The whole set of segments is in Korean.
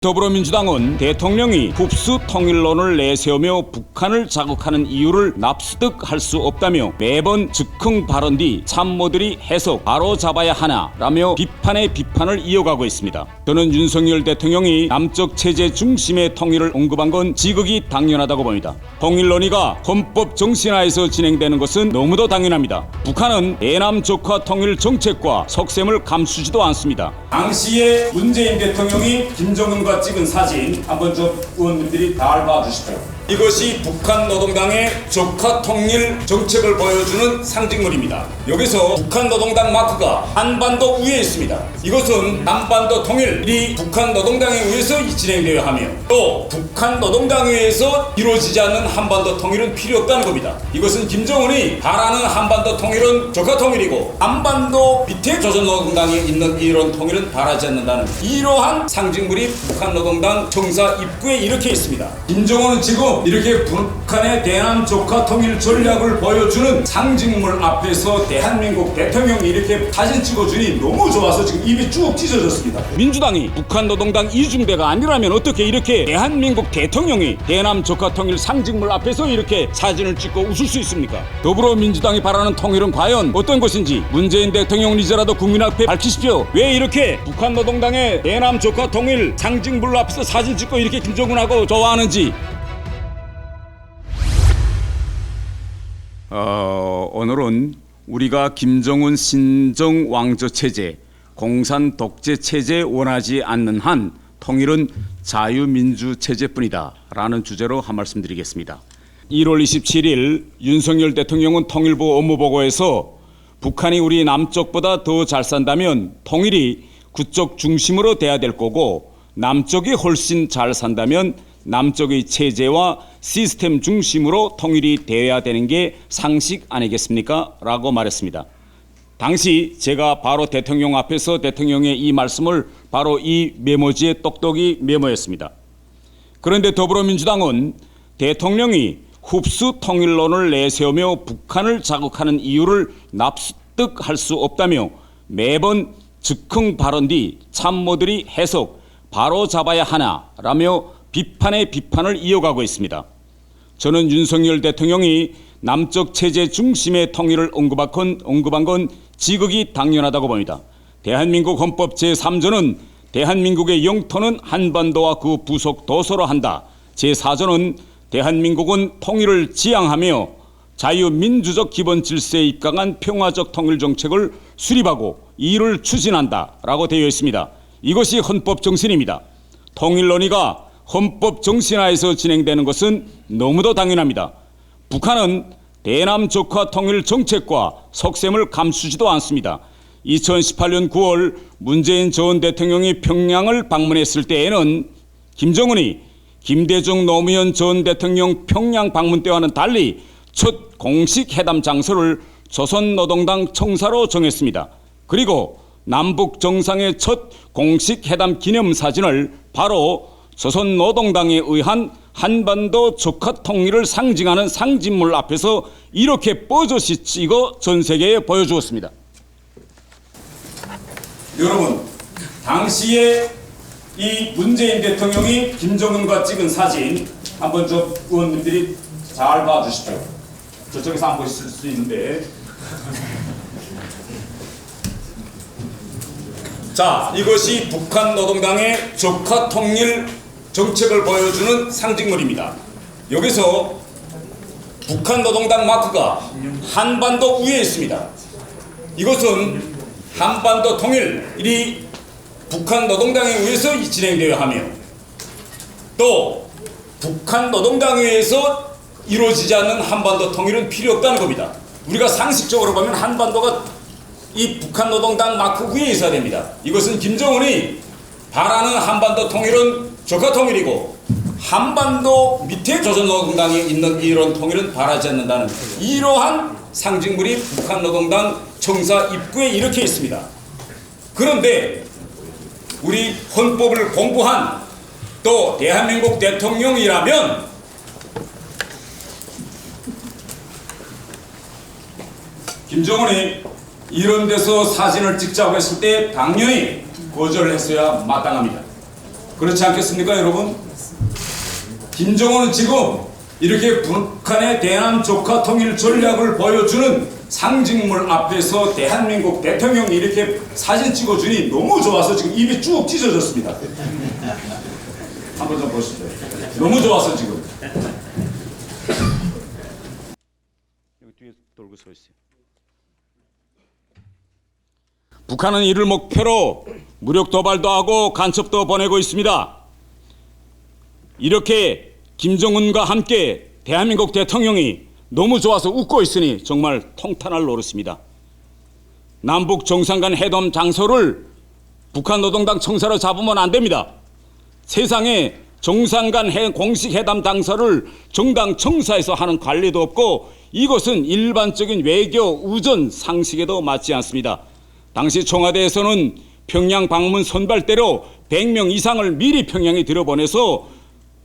더불어민주당은 대통령이 흡수 통일론을 내세우며 북한을 자극하는 이유를 납득할 수 없다며 매번 즉흥 발언 뒤 참모들이 해석 바로 잡아야 하나라며 비판에 비판을 이어가고 있습니다. 저는 윤석열 대통령이 남쪽 체제 중심의 통일을 언급한 건 지극히 당연하다고 봅니다. 통일 논의가 헌법 정신하에서 진행되는 것은 너무도 당연합니다. 북한은 대남 적화 통일 정책과 속셈을 감추지도 않습니다. 당시에 문재인 대통령이 김정은과 찍은 사진 한번 좀 의원님들이 다 봐주십시오. 이것이 북한 노동당의 적화 통일 정책을 보여주는 상징물입니다. 여기서 북한 노동당 마크가 한반도 위에 있습니다. 이것은 남반도 통일이 북한 노동당에 의해서 진행되어야 하며 또 북한 노동당에 의해서 이루어지지 않는 한반도 통일은 필요 없다는 겁니다. 이것은 김정은이 바라는 한반도 통일은 적화 통일이고 한반도 밑에 조선노동당에 있는 이런 통일은 바라지 않는다는 이러한 상징물이 북한 노동당 청사 입구에 이렇게 있습니다. 김정은은 지금 이렇게 북한의 대남 적화 통일 전략을 보여주는 상징물 앞에서 대한민국 대통령이 이렇게 사진 찍어주니 너무 좋아서 지금 입이 쭉 찢어졌습니다. 민주당이 북한 노동당 이중대가 아니라면 어떻게 이렇게 대한민국 대통령이 대남 적화 통일 상징물 앞에서 이렇게 사진을 찍고 웃을 수 있습니까? 더불어민주당이 바라는 통일은 과연 어떤 것인지 문재인 대통령 이제라도 국민 앞에 밝히십시오. 왜 이렇게 북한 노동당의 대남 적화 통일 상징물 앞에서 사진 찍고 이렇게 김정은하고 좋아하는지. 오늘은 우리가 김정은 신정 왕조 체제, 공산 독재 체제 원하지 않는 한 통일은 자유민주 체제뿐이다 라는 주제로 한 말씀 드리겠습니다. 1월 27일 윤석열 대통령은 통일부 업무보고에서 북한이 우리 남쪽보다 더 잘 산다면 통일이 그쪽 중심으로 돼야 될 거고 남쪽이 훨씬 잘 산다면 남쪽의 체제와 시스템 중심으로 통일이 되어야 되는 게 상식 아니겠습니까? 라고 말했습니다. 당시 제가 바로 대통령 앞에서 대통령의 이 말씀을 바로 이 메모지에 똑똑히 메모했습니다. 그런데 더불어민주당은 대통령이 흡수 통일론을 내세우며 북한을 자극하는 이유를 납득할 수 없다며 매번 즉흥 발언 뒤 참모들이 해석 바로 잡아야 하나라며 비판에 비판을 이어가고 있습니다. 저는 윤석열 대통령이 남쪽 체제 중심의 통일을 언급한 건 지극히 당연하다고 봅니다. 대한민국 헌법 제3조는 대한민국의 영토는 한반도와 그 부속 도서로 한다. 제4조는 대한민국은 통일을 지향하며 자유민주적 기본 질서에 입각한 평화적 통일 정책을 수립하고 이를 추진한다 라고 되어 있습니다. 이것이 헌법 정신입니다. 통일 논의가 헌법 정신하에서 진행되는 것은 너무도 당연합니다. 북한은 대남 적화 통일 정책과 속셈을 감추지도 않습니다. 2018년 9월 문재인 전 대통령이 평양을 방문했을 때에는 김정은이 김대중 노무현 전 대통령 평양 방문 때와는 달리 첫 공식 회담 장소를 조선노동당 청사로 정했습니다. 그리고 남북 정상의 첫 공식 회담 기념사진을 바로 조선노동당에 의한 한반도 적화 통일을 상징하는 상징물 앞에서 이렇게 뻐젓이 찍어 전 세계에 보여주었습니다. 여러분, 당시에 이 문재인 대통령이 김정은과 찍은 사진 한번 좀 의원님들이 잘 봐주십시오. 저쪽에서 안 보실 수 있는데. 자, 이것이 북한 노동당의 적화 통일 정책을 보여주는 상징물입니다. 여기서 북한 노동당 마크가 한반도 위에 있습니다. 이것은 한반도 통일이 북한 노동당에 의해서 진행되어야 하며 또 북한 노동당에 의해서 이루어지지 않는 한반도 통일은 필요 없다는 겁니다. 우리가 상식적으로 보면 한반도가 이 북한 노동당 마크 위에 있어야 됩니다. 이것은 김정은이 바라는 한반도 통일은 적화 통일이고 한반도 밑에 조선노동당에 있는 이런 통일은 바라지 않는다는 이러한 상징물이 북한 노동당 청사 입구에 이렇게 있습니다. 그런데 우리 헌법을 공부한 또 대한민국 대통령이라면 김정은이 이런 데서 사진을 찍자고 했을 때 당연히 거절을 했어야 마땅합니다. 그렇지 않겠습니까, 여러분? 김정은은 지금 이렇게 북한의 대남 조카 통일 전략을 보여주는 상징물 앞에서 대한민국 대통령이 이렇게 사진 찍어주니 너무 좋아서 지금 입이 쭉 찢어졌습니다. 한번 좀 보시죠. 너무 좋아서 지금. 여기 뒤에 돌고 서 있어요. 북한은 이를 목표로 무력 도발도 하고 간첩도 보내고 있습니다. 이렇게 김정은과 함께 대한민국 대통령이 너무 좋아서 웃고 있으니 정말 통탄할 노릇입니다. 남북 정상 간 회담 장소를 북한 노동당 청사로 잡으면 안 됩니다. 세상에 정상 간 공식 회담 장소를 정당 청사에서 하는 관리도 없고 이것은 일반적인 외교 우전 상식에도 맞지 않습니다. 당시 청와대에서는 평양 방문 선발대로 100명 이상을 미리 평양에 들여보내서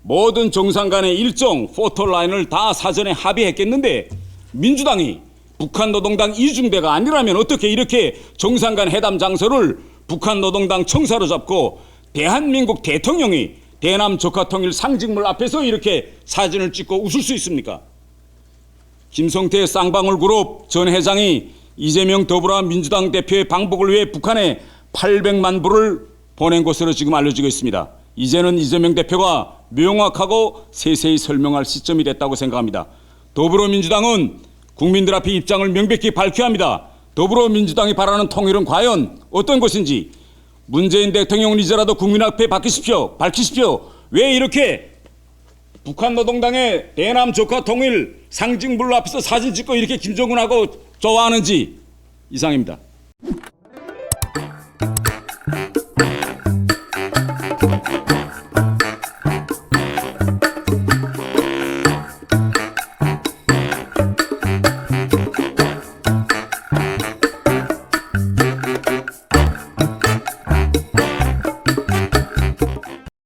모든 정상 간의 일정 포토라인을 다 사전에 합의했겠는데 민주당이 북한 노동당 이중대가 아니라면 어떻게 이렇게 정상 간 회담 장소를 북한 노동당 청사로 잡고 대한민국 대통령이 대남 조카 통일 상징물 앞에서 이렇게 사진을 찍고 웃을 수 있습니까? 김성태 쌍방울 그룹 전 회장이 이재명 더불어민주당 대표의 방북을 위해 북한에 800만 불을 보낸 것으로 지금 알려지고 있습니다. 이제는 이재명 대표가 명확하고 세세히 설명할 시점이 됐다고 생각합니다. 더불어민주당은 국민들 앞에 입장을 명백히 밝혀야 합니다. 더불어민주당이 바라는 통일은 과연 어떤 것인지 문재인 대통령은 이제라도 국민 앞에 밝히십시오. 왜 이렇게 북한 노동당의 대남 조카 통일 상징물 앞에서 사진 찍고 이렇게 김정은하고 좋아하는지 이상입니다.